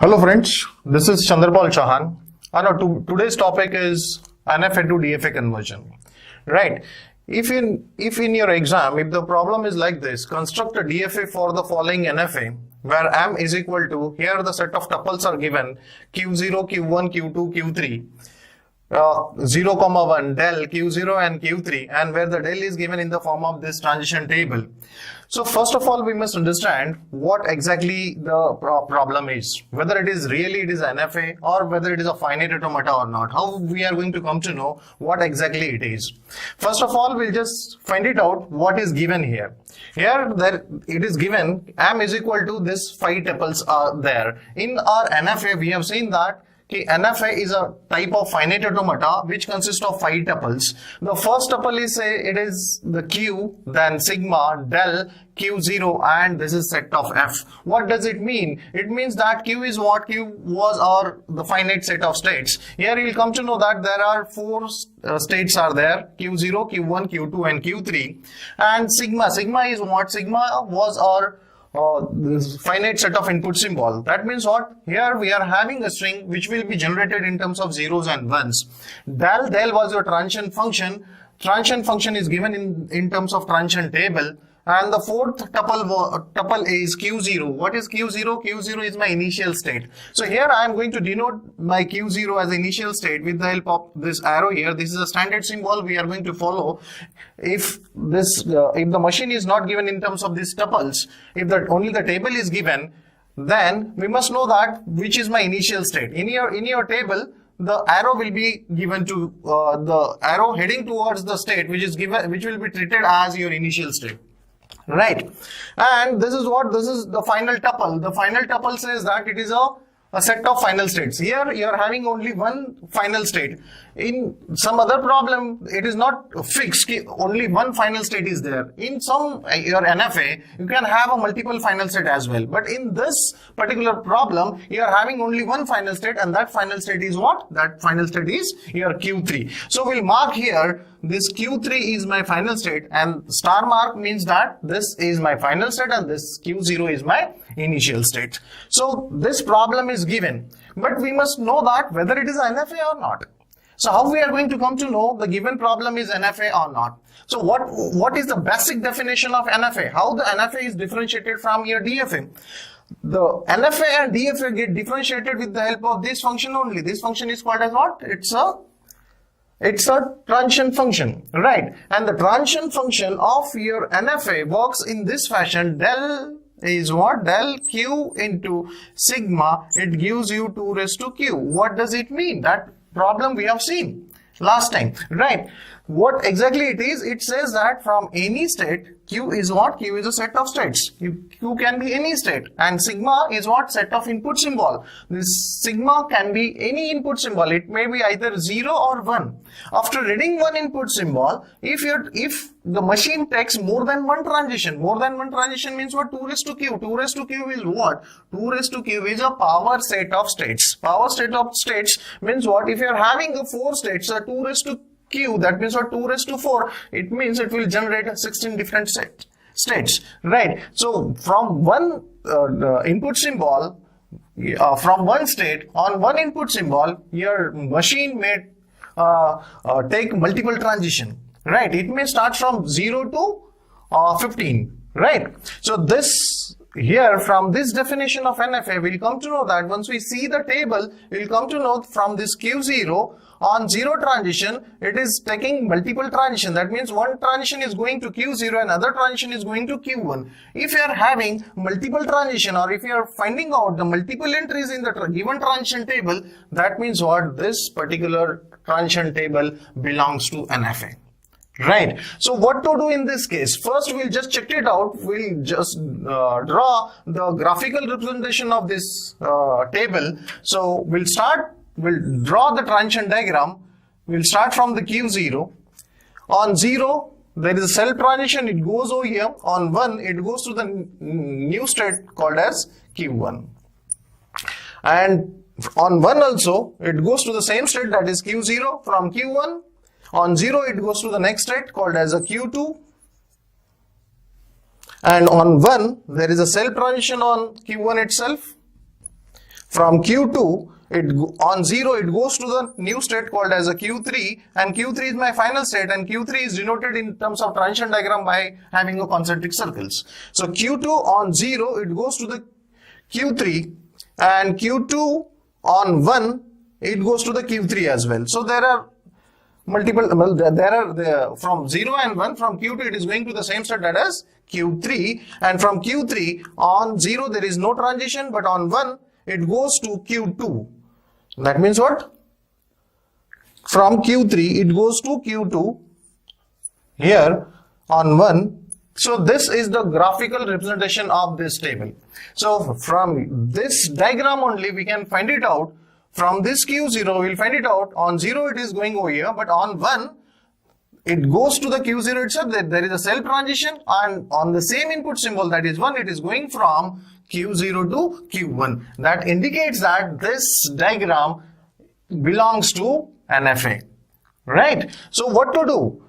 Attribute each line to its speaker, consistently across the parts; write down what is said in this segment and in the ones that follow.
Speaker 1: Hello friends, this is Chauhan. Today's topic is NFA to DFA conversion. Right. If in your exam, if the problem is like this, construct a DFA for the following NFA, where M is equal to, here the set of tuples are given, Q0, Q1, Q2, Q3. 0, 1, del, Q0 and Q3, and where the del is given in the form of this transition table. So first of all, we must understand what exactly the problem is, whether it is NFA or whether it is a finite automata or not. How we are going to come to know what exactly it is. First of all, we'll just find it out what is given here. Here it is given M is equal to this 5 tuples are there. In our NFA, we have seen that NFA is a type of finite automata which consists of 5 tuples. The first tuple is, say, it is the Q, then sigma, del, Q0, and this is set of F. What does it mean? It means that Q is what? Q was the finite set of states. Here you will come to know that there are 4 states are there, Q0, Q1, Q2 and Q3. And sigma is what? Sigma was our this finite set of input symbol. That means what? Here we are having a string which will be generated in terms of zeros and ones. Del was your transition function. Transition function is given in terms of transition table. And the 4th tuple is Q0. What is Q0? Q0 is my initial state. So here I am going to denote my Q0 as initial state with the help of this arrow here. This is a standard symbol we are going to follow. If the machine is not given in terms of these tuples, if only the table is given, then we must know that which is my initial state. In your table, the arrow will be given to the arrow heading towards the state which will be treated as your initial state. Right. And this is the final tuple. The final tuple says that it is a set of final states. Here you are having only one final state. In some other problem, it is not fixed. Only one final state is there. In your NFA, you can have a multiple final state as well. But in this particular problem, you are having only one final state, and that final state is what? That final state is your Q3. So we'll mark here this Q3 is my final state, and star mark means that this is my final state and this Q0 is my initial state. So this problem is given, but we must know that whether it is NFA or not. So how we are going to come to know the given problem is NFA or not? So what is the basic definition of NFA? How the NFA is differentiated from your DFA? The NFA and DFA get differentiated with the help of this function only. This function is called as what? It's a transition function, right? And the transition function of your NFA works in this fashion. Del is what? Del Q into sigma. It gives you 2 raised to Q. What does it mean? That problem we have seen last time, right? What exactly it is? It says that from any state, Q is what? Q is a set of states. Q can be any state, and sigma is what? Set of input symbol. This sigma can be any input symbol. It may be either 0 or 1. After reading one input symbol, if the machine takes more than one transition means what? 2 raised to Q. 2 raised to Q is what? 2 raised to Q is a power set of states. Power set of states means what? If you are having a 4 states, 2 raised to Q, that means what? 2 raised to 4. It means it will generate 16 different states, right? So from one input symbol, from one state on one input symbol, your machine may take multiple transition, right? It may start from 0 to 15, right? So this here, from this definition of NFA, we'll come to know that once we see the table, we'll come to know from this Q0 on 0 transition, it is taking multiple transition. That means one transition is going to Q0, another transition is going to Q1. If you are having multiple transition, or if you are finding out the multiple entries in the given transition table, that means what? This particular transition table belongs to NFA. Right. So what to do in this case? First, we'll just check it out. We'll just draw the graphical representation of this table. So we'll draw the transition diagram. We'll start from the Q0. On 0, there is a self transition. It goes over here. On 1, it goes to the new state called as Q1. And on 1 also, it goes to the same state, that is Q0. From Q1, on 0, it goes to the next state called as a Q2. And on 1, there is a self transition on Q1 itself. From Q2, on 0 it goes to the new state called as a Q3, and Q3 is my final state, and Q3 is denoted in terms of transition diagram by having a concentric circles. So Q2 on 0 it goes to the Q3, and Q2 on 1 it goes to the Q3 as well. So there are multiple, from 0 and 1, from Q2 it is going to the same state, that is Q3, and from Q3 on 0 there is no transition, but on 1 it goes to Q2. That means what? From Q3 it goes to Q2 here on 1. So this is the graphical representation of this table. So from this diagram only we can find it out. From this Q0 we'll find it out. On 0 it is going over here, but on 1 it goes to the Q0 itself. There is a cell transition, and on the same input symbol, that is 1, it is going from Q0 to Q1. That indicates that this diagram belongs to NFA, right? So what to do?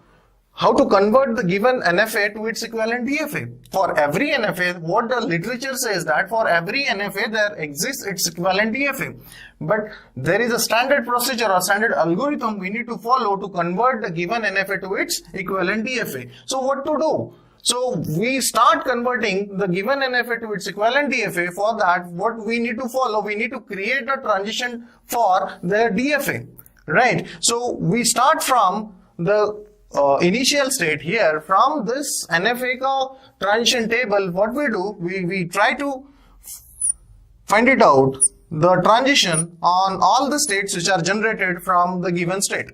Speaker 1: How to convert the given NFA to its equivalent DFA? For every NFA, what the literature says that for every NFA there exists its equivalent DFA. But there is a standard procedure or standard algorithm we need to follow to convert the given NFA to its equivalent DFA. So what to do? So we start converting the given NFA to its equivalent DFA. For that, what we need to follow, we need to create a transition for the DFA, right? So we start from the initial state here. From this NFA transition table, what we do, we try to find it out, the transition on all the states which are generated from the given state.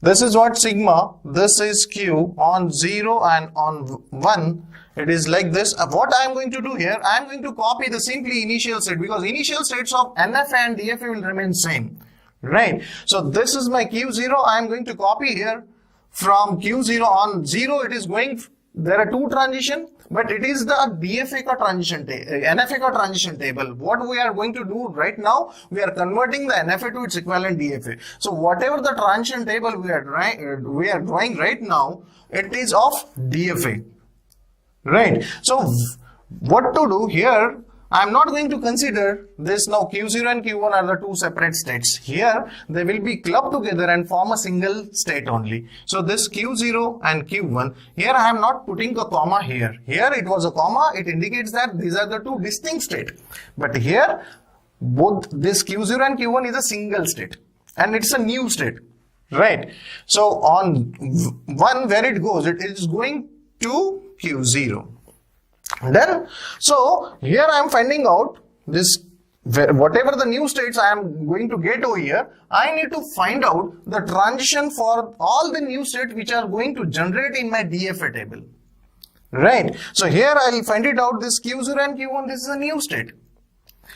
Speaker 1: This is what sigma, this is Q on 0 and on 1. It is like this. What I am going to do here, I am going to copy the simply initial state, because initial states of NFA and DFA will remain same, right? So this is my Q0. I am going to copy here from Q0 on 0. It is going, there are two transition, but it is the DFA ka transition NFA ka transition table. What we are going to do right now, we are converting the NFA to its equivalent DFA. So whatever the transition table we are drawing right now, it is of DFA, right? So what to do here? I am not going to consider this now. Q0 and Q1 are the two separate states. Here they will be clubbed together and form a single state only. So this Q0 and Q1, here I am not putting a comma here. Here it was a comma, it indicates that these are the two distinct states. But here both this Q0 and Q1 is a single state, and it's a new state, right? So on 1 where it goes, it is going to Q0. Then, so here I am finding out this, whatever the new states I am going to get over here, I need to find out the transition for all the new states which are going to generate in my DFA table, right? So here I will find it out, this Q0 and Q1, this is a new state.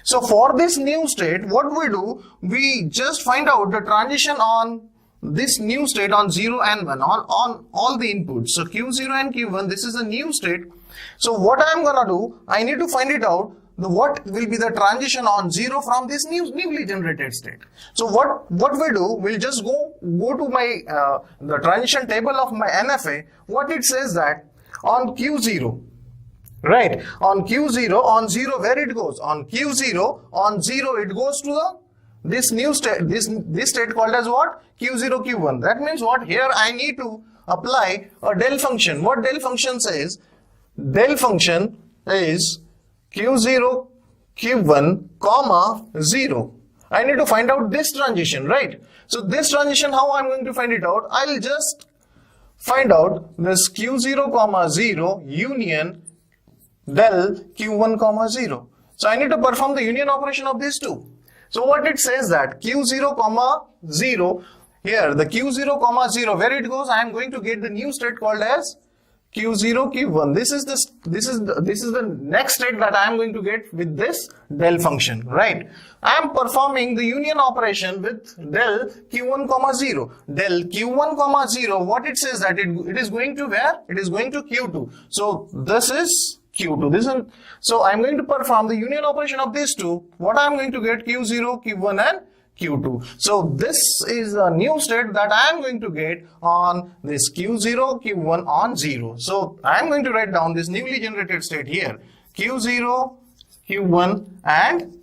Speaker 1: So for this new state, what we do, we just find out the transition on this new state on 0 and 1 on all the inputs. So Q0 and Q1, this is a new state. So what I am gonna do, I need to find it out, what will be the transition on 0 from this newly generated state. So what we do, we'll just go to my the transition table of my NFA. What it says that on Q0, right? On Q0, on 0 where it goes? On Q0, on 0 it goes to this new state, this state called as what? Q0, Q1. That means what? Here I need to apply a del function. What del function says? Del function is Q0, Q1, comma, 0. I need to find out this transition, right? So this transition, how I'm going to find it out? I'll just find out this Q0, comma, 0 union del Q1, comma, 0. So I need to perform the union operation of these two. So what it says that Q0, comma, 0, here the Q0, comma, 0, where it goes, I am going to get the new state called as Q0, Q1. This is the next state that I am going to get with this del function, right? I am performing the union operation with del Q1, comma, 0. Del Q1, comma, 0, what it says that it is going to where? It is going to Q2. So this is Q2. So I am going to perform the union operation of these two. What I am going to get? Q0, Q1 and Q2. So this is a new state that I am going to get on this Q0, Q1 on 0. So I am going to write down this newly generated state here. Q0, Q1 and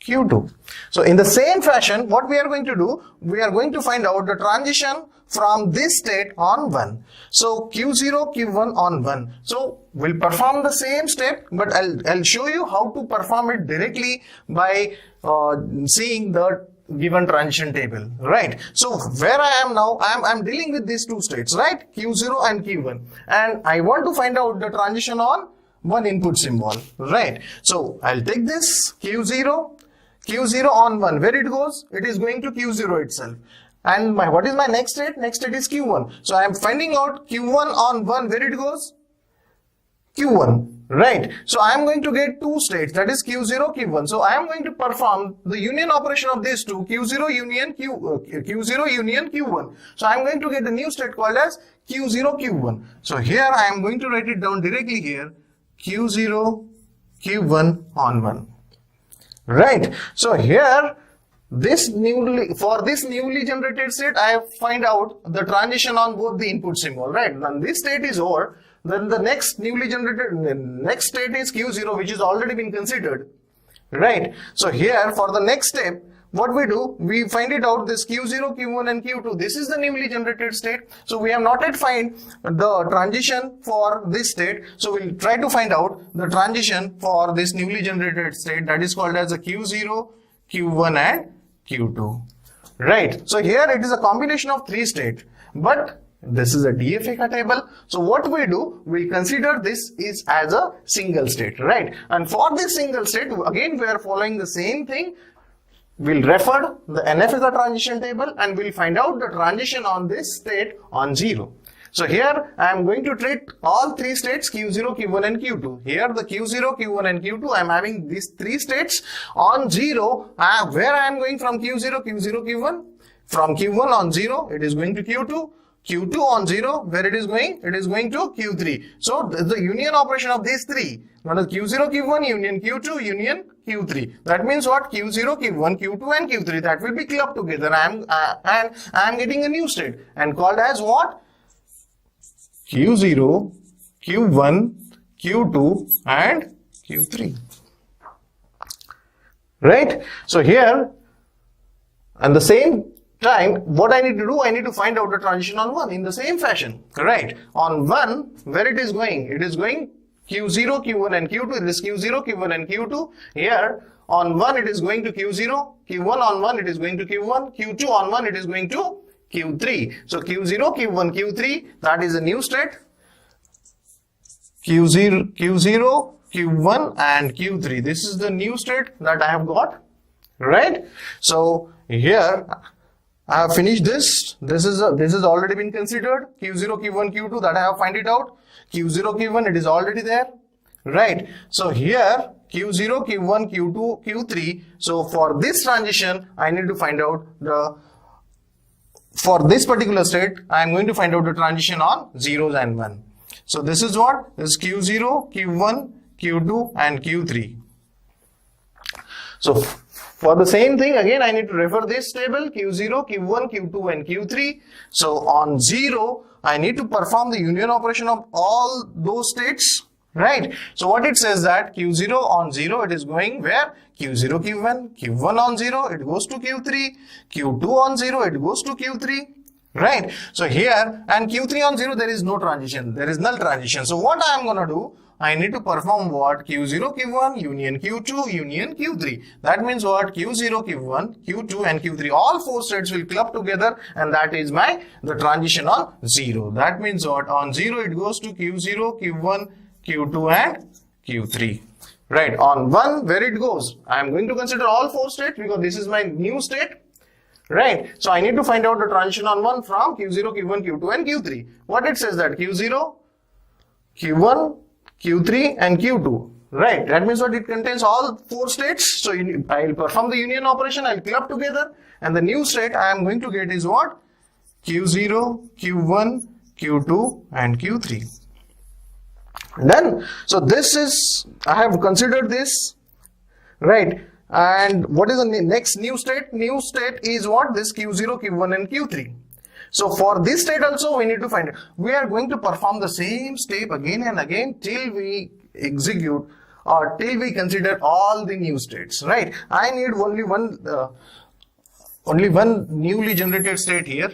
Speaker 1: Q2. So in the same fashion, what we are going to do, we are going to find out the transition from this state on 1. So Q0, Q1 on 1. So we'll perform the same step, but I'll show you how to perform it directly by seeing the given transition table, right? So where I am now, I'm dealing with these two states, right? Q0 and Q1, and I want to find out the transition on one input symbol, right? So I'll take this Q0 on 1, where it goes? It is going to Q0 itself. And what is my next state? Next state is Q1. So I am finding out Q1 on 1, where it goes? Q1, right? So I am going to get two states, that is Q0, Q1. So I am going to perform the union operation of these two, Q0 union Q1. So I am going to get the new state called as Q0, Q1. So here I am going to write it down directly here, Q0, Q1 on 1. Right. So here, for this newly generated state, I find out the transition on both the input symbol, right? When this state is over, then the next newly generated, next state is Q0, which is already been considered, right? So here, for the next step, what we do, we find it out, this Q0, Q1 and Q2, this is the newly generated state. So we have not yet find the transition for this state. So we'll try to find out the transition for this newly generated state, that is called as a Q0, Q1 and Q2, right? So here it is a combination of three states, but this is a DFA table. So what we do, we consider this is as a single state, right? And for this single state, again we are following the same thing. We'll refer the NFA transition table and we'll find out the transition on this state on 0. So here I am going to treat all three states Q0, Q1 and Q2. Here the Q0, Q1 and Q2, I am having these three states on 0. Where I am going from Q0, Q1. From Q1 on 0, it is going to Q2. Q2 on 0, where it is going? It is going to Q3. So the union operation of these three, one is Q0, Q1, union Q2, union Q3. That means what? Q0, Q1, Q2 and Q3, that will be clubbed together, and I am getting a new state and called as what? Q0, Q1, Q2 and Q3. Right? So here, and the same time, what I need to do, I need to find out the transition on 1 in the same fashion, right? On 1, where it is going? It is going Q0, Q1 and Q2. It is Q0, Q1 and Q2. Here, on 1, it is going to Q0. Q1 on 1, it is going to Q1. Q2 on 1, it is going to Q3. So Q0, Q1, Q3, that is a new state. Q0, Q1 and Q3. This is the new state that I have got, right? So here I have finished this. This has already been considered. Q0, Q1, Q2, that I have find it out. Q0, Q1, it is already there, right? So here Q0, Q1, Q2, Q3. So for this transition, I need to find out for this particular state, I am going to find out the transition on zeros and 1. So this is what? This is Q0, Q1, Q2 and Q3. So for the same thing, again I need to refer this table, Q0, Q1, Q2 and Q3. So on 0, I need to perform the union operation of all those states, right? So what it says that Q0 on 0, it is going where? Q0, Q1, Q1 on 0, it goes to Q3, Q2 on 0, it goes to Q3, right? So here, and Q3 on 0, there is no transition, there is null transition. So what I am going to do, I need to perform what? Q0, Q1, union Q2, union Q3. That means what? Q0, Q1, Q2 and Q3. All four states will club together, and that is the transition on 0. That means what? On 0, it goes to Q0, Q1, Q2 and Q3. Right. On 1, where it goes? I am going to consider all four states because this is my new state. Right. So I need to find out the transition on 1 from Q0, Q1, Q2 and Q3. What it says that? Q0, Q1, Q3 and Q2, right? That means what? It contains all four states. So I will perform the union operation, I will club together, and the new state I am going to get is what? Q0, Q1, Q2 and Q3. Done. So this is, I have considered this, right? And what is the next new state? New state is what? This Q0, Q1 and Q3. So for this state also we need to find it. We are going to perform the same step again and again till we execute or till we consider all the new states, right? I need only one newly generated state here.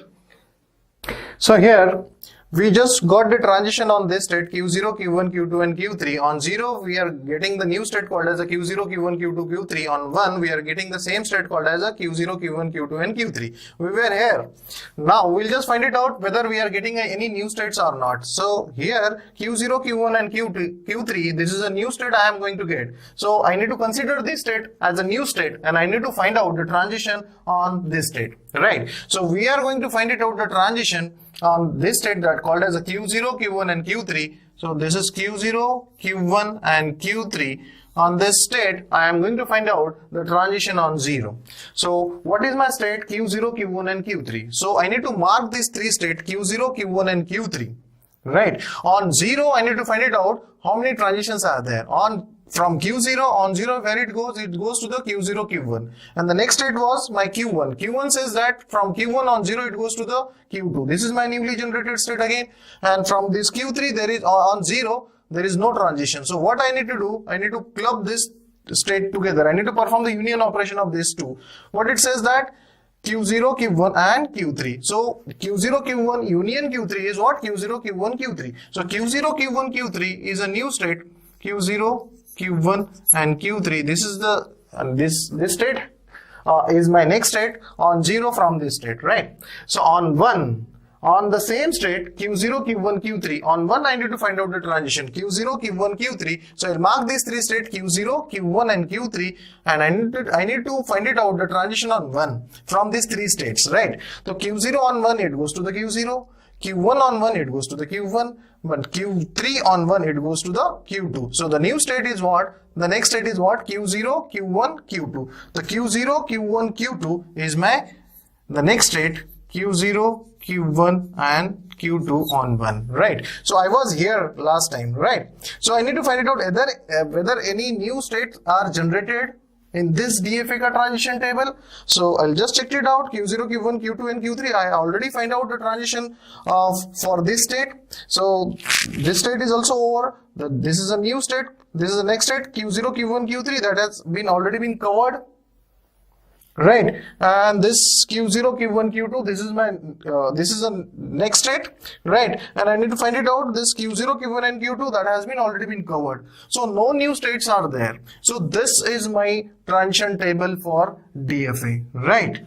Speaker 1: So here we just got the transition on this state Q0, Q1, Q2 and Q3. On 0 we are getting the new state called as a Q0, Q1, Q2, Q3. On 1 we are getting the same state called as a Q0, Q1, Q2 and Q3. We were here. Now we'll just find it out whether we are getting any new states or not. So here Q0, Q1 and Q3, this is a new state I am going to get. So I need to consider this state as a new state and I need to find out the transition on this state, right? So we are going to find it out the transition on this state that called as a Q0, Q1 and Q3. So this is Q0, Q1 and Q3. On this state, I am going to find out the transition on 0. So what is my state? Q0, Q1 and Q3. So I need to mark these three states Q0, Q1 and Q3. Right? On 0, I need to find it out how many transitions are there. From Q0 on 0 where it goes to the Q0, Q1. And the next state was my Q1. Q1 says that from Q1 on 0 it goes to the Q2. This is my newly generated state again. And from this Q3 there is on 0 there is no transition. So what I need to do, I need to club this state together. I need to perform the union operation of these two. What it says that Q0, Q1 and Q3. So Q0, Q1 union Q3 is what? Q0, Q1, Q3. So Q0, Q1, Q3 is a new state. Q0, Q1 and Q3. This is the this state is my next state on 0 from this state, right? So on 1, on the same state Q0, Q1, Q3. On 1 I need to find out the transition Q0, Q1, Q3. So I'll mark these three states Q0, Q1 and Q3 and I need to find it out the transition on 1 from these three states, right? So Q0 on 1 it goes to the Q0. Q1 on 1 it goes to the Q1, but Q3 on 1 it goes to the Q2. So the new state is what? The next state is what? Q0, Q1, Q2. The Q0, Q1, Q2 is the next state Q0, Q1 and Q2 on 1, right? So I was here last time, right? So I need to find it out whether any new states are generated in this DFA transition table. So I'll just check it out. Q0, Q1, Q2 and Q3. I already find out the transition for this state. So this state is also over. This is a new state. This is the next state Q0, Q1, Q3 that has already been covered. Right, and this Q0, Q1, Q2, this is a next state, right? And I need to find it out this Q0, Q1 and Q2 that has already been covered. So no new states are there. So this is my transition table for DFA, right?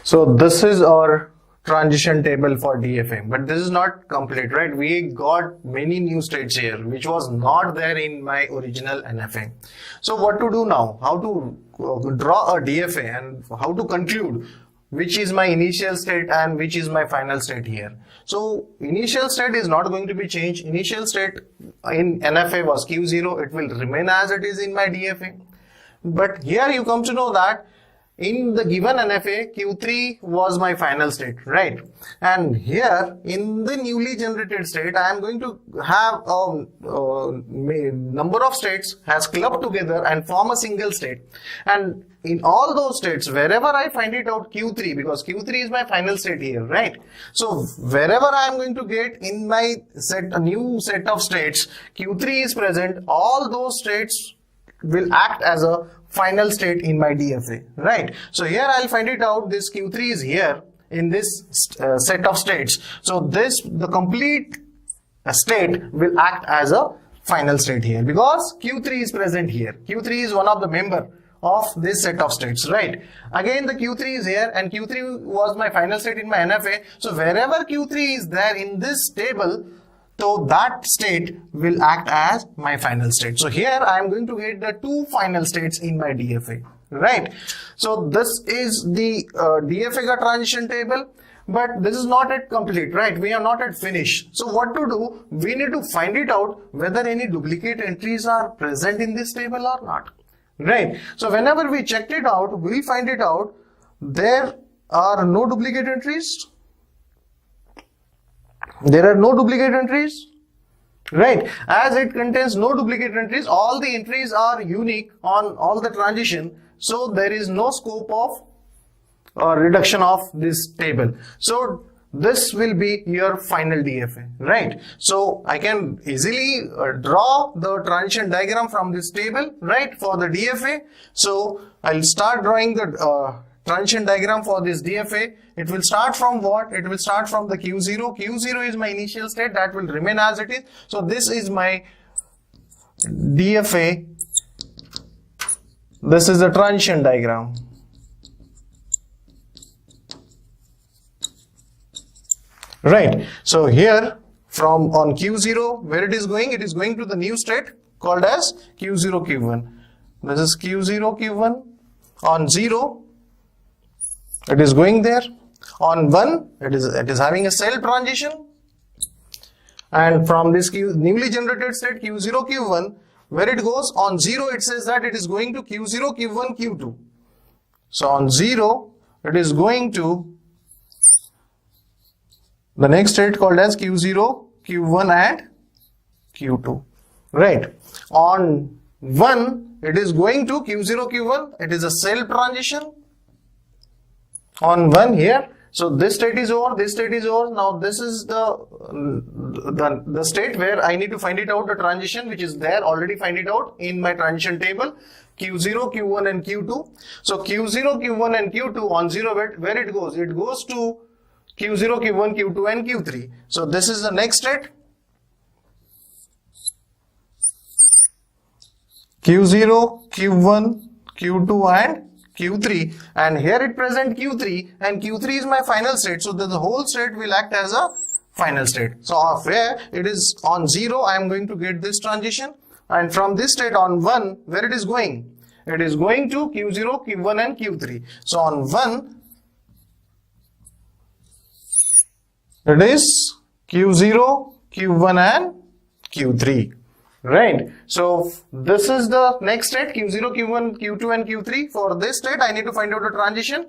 Speaker 1: So this is our transition table for DFA, but this is not complete, right? We got many new states here which was not there in my original NFA. So what to do now? How to draw a DFA and how to conclude which is my initial state and which is my final state here. So initial state is not going to be changed. Initial state in NFA was Q0. It will remain as it is in my DFA. But here you come to know that in the given NFA, Q3 was my final state, right? And here in the newly generated state, I am going to have a number of states has clubbed together and form a single state. And in all those states, wherever I find it out Q3, because Q3 is my final state here, right? So wherever I am going to get in my a new set of states, Q3 is present, all those states will act as a final state in my DFA, right? So here I'll find it out, this Q3 is here in this set of states. So the complete state will act as a final state here because Q3 is present here. Q3 is one of the member of this set of states, right? Again, the Q3 is here and Q3 was my final state in my NFA. So wherever Q3 is there in this table, so that state will act as my final state. So here I am going to get the two final states in my DFA, right? So this is the DFA transition table, but this is not yet complete, right? We are not yet finished. So what to do? We need to find it out whether any duplicate entries are present in this table or not, right? So whenever we check it out, we find it out there are no duplicate entries. There are no duplicate entries, right? As it contains no duplicate entries, all the entries are unique on all the transition. So there is no scope of reduction of this table. So this will be your final DFA, right? So I can easily draw the transition diagram from this table, right, for the DFA. So I'll start drawing the transition diagram for this DFA. It will start from what? It will start from the Q0. Q0 is my initial state that will remain as it is. So this is my DFA. This is the transition diagram. Right. So here from on Q0, where it is going to the new state called as Q0, Q1. This is Q0, Q1. On 0, it is going there. On 1, it is having a cell transition. And from this newly generated state Q0, Q1, where it goes on 0, it says that it is going to Q0, Q1, Q2. So on 0, it is going to the next state called as Q0, Q1 and Q2. Right. On 1, it is going to Q0, Q1. It is a cell transition. On 1 here. So this state is over, this state is over. Now this is the state where I need to find it out, the transition which is there, already find it out in my transition table. Q0, Q1 and Q2. So Q0, Q1 and Q2 on 0, where it goes? It goes to Q0, Q1, Q2 and Q3. So this is the next state. Q0, Q1, Q2 and Q3, and here it present Q3, and Q3 is my final state. So the whole state will act as a final state. So where it is on 0, I am going to get this transition, and from this state on 1, where it is going? It is going to Q0, Q1 and Q3. So on 1, it is Q0, Q1 and Q3. Right. So this is the next state, Q0, Q1, Q2 and Q3. For this state, I need to find out the transition.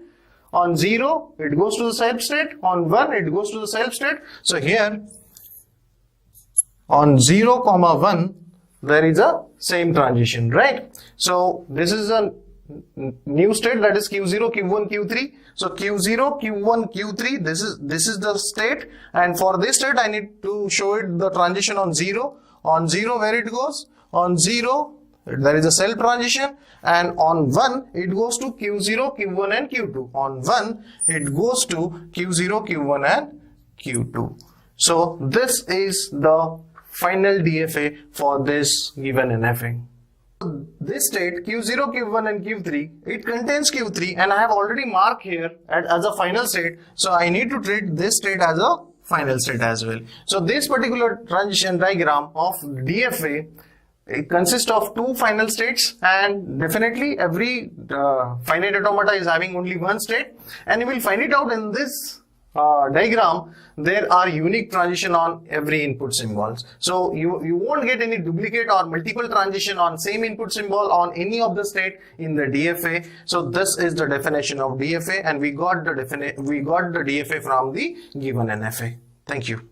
Speaker 1: On 0, it goes to the self state. On 1, it goes to the self state. So here, on 0, 1, there is a same transition, right? So this is a new state, that is Q0, Q1, Q3. So Q0, Q1, Q3, this is the state. And for this state, I need to show it the transition on 0. On 0, where it goes? On 0, there is a cell transition, and on 1, it goes to Q0, Q1 and Q2. On 1, it goes to Q0, Q1 and Q2. So this is the final DFA for this given NFA. This state Q0, Q1 and Q3, it contains Q3, and I have already marked here as a final state. So I need to treat this state as a final state as well. So this particular transition diagram of DFA, it consists of 2 final states, and definitely every finite automata is having only one state, and you will find it out in this diagram. There are unique transition on every input symbols. So you won't get any duplicate or multiple transition on same input symbol on any of the state in the DFA. So this is the definition of DFA, and we got the DFA from the given NFA. Thank you.